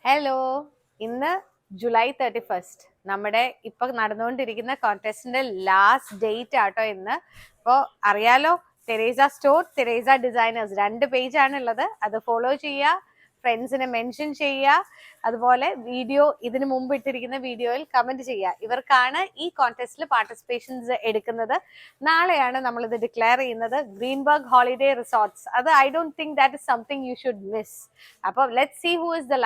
Hello, ഇന്ന് July 31 നമ്മുടെ ഇപ്പൊ നടന്നുകൊണ്ടിരിക്കുന്ന കോntestന്റെ ലാസ്റ്റ് ഡേറ്റ് ആട്ടോ ഇന്ന്. അപ്പോൾ അറിയാലോ, തെരേസ സ്റ്റോർ, തെരേസ ഡിസൈനേഴ്സ് 2 പേജാണ് ഉള്ളത്. അത് ഫോളോ ചെയ്യുക, ഫ്രണ്ട്സിനെ മെൻഷൻ ചെയ്യുക, അതുപോലെ വീഡിയോ ഇതിനു മുമ്പ് ഇട്ടിരിക്കുന്ന വീഡിയോയിൽ കമന്റ് ചെയ്യുക. ഇവർക്കാണ് ഈ കോntestൽ പാർട്ടിസിപ്പേഷൻസ് എടുക്കുന്നത്. നാളെയാണ് നമ്മൾ ഇത് ഡിക്ലെയർ ചെയ്യുന്നത്. ഗ്രീൻബർഗ് ഹോളിഡേ റിസോർട്ട്സ്, അത് I don't think that is something you should miss. അപ്പോൾ let see who is the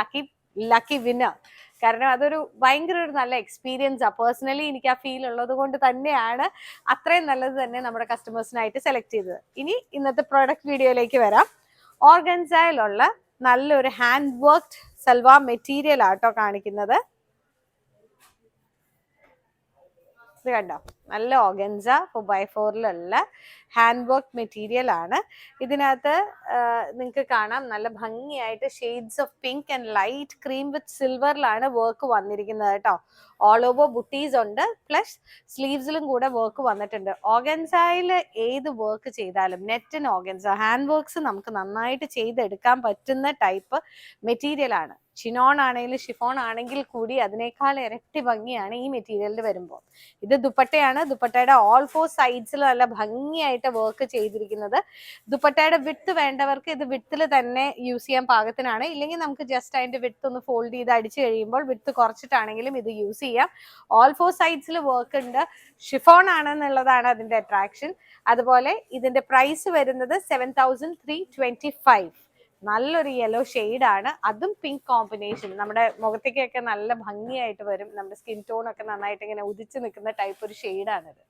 lucky winner. കാരണം അതൊരു ഭയങ്കര ഒരു നല്ല എക്സ്പീരിയൻസ് ആ. പേഴ്സണലി എനിക്ക് ആ ഫീൽ ഉള്ളത് കൊണ്ട് തന്നെയാണ് അത്രയും നല്ലത് തന്നെ നമ്മുടെ കസ്റ്റമേഴ്സിനായിട്ട് സെലക്ട് ചെയ്തത്. ഇനി ഇന്നത്തെ പ്രോഡക്റ്റ് വീഡിയോയിലേക്ക് വരാം. ഓർഗൻസയിലുള്ള നല്ലൊരു ഹാൻഡ് വർക്ക്ഡ് സൽവാർ മെറ്റീരിയൽ ആട്ടോ കാണിക്കുന്നത്. ഇത് കണ്ടോ, നല്ല organza 4x4 hand work material ആണ്. ഇതിനകത്ത് നിങ്ങൾക്ക് കാണാം നല്ല ഭംഗിയായിട്ട് shades of pink and light cream with സിൽവറിലാണ് വർക്ക് വന്നിരിക്കുന്നത് കേട്ടോ. ഓൾ ഓവർ ബുട്ടീസ് ഉണ്ട്, പ്ലസ് സ്ലീവ്സിലും കൂടെ വർക്ക് വന്നിട്ടുണ്ട്. ഓർഗൻസയിൽ ഏത് വർക്ക് ചെയ്താലും നെറ്റ് ഓർഗൻസ ഹാൻഡ് വർക്ക്സ് നമുക്ക് നന്നായിട്ട് ചെയ്തെടുക്കാൻ പറ്റുന്ന ടൈപ്പ് മെറ്റീരിയൽ ആണ്. ചിനോൺ ആണെങ്കിലും ഷിഫോൺ ആണെങ്കിൽ കൂടി അതിനേക്കാൾ ഇരട്ടി ഭംഗിയാണ് ഈ മെറ്റീരിയലിൽ വരുമ്പോൾ. ഇത് ദുപ്പട്ടയാണ്. ദുപ്പട്ടയുടെ ഓൾ 4 സൈഡ്സിൽ നല്ല ഭംഗിയായിട്ട് വർക്ക് ചെയ്തിരിക്കുന്നത്. ദുപ്പട്ടയുടെ വിഡ്ത്ത് വേണ്ടവർക്ക് ഇത് വിഡ്ത്തിൽ തന്നെ യൂസ് ചെയ്യാൻ പാകത്തിനാണ്. ഇല്ലെങ്കിൽ നമുക്ക് ജസ്റ്റ് അതിന്റെ വിഡ്ത്ത് ഒന്ന് ഫോൾഡ് ചെയ്ത് അടിച്ചു കഴിയുമ്പോൾ വിഡ്ത്ത് കുറച്ചിട്ടാണെങ്കിലും ഇത് യൂസ് ചെയ്യാം. ഓൾ 4 സൈഡ്സിൽ വർക്ക് ഉണ്ട്. ഷിഫോൺ ആണെന്നുള്ളതാണ് അതിന്റെ അട്രാക്ഷൻ. അതുപോലെ ഇതിന്റെ പ്രൈസ് വരുന്നത് 7325. നല്ലൊരു യെല്ലോ ആണ്. അതും പിങ്ക് കോമ്പിനേഷൻ. നമ്മുടെ മുഖത്തേക്കൊക്കെ നല്ല ഭംഗിയായിട്ട് വരും. നമ്മുടെ സ്കിൻ ടോൺ ഒക്കെ നന്നായിട്ട് ഇങ്ങനെ ഉദിച്ചു നിൽക്കുന്ന ടൈപ്പ് ഒരു ഷെയ്ഡാണിത്.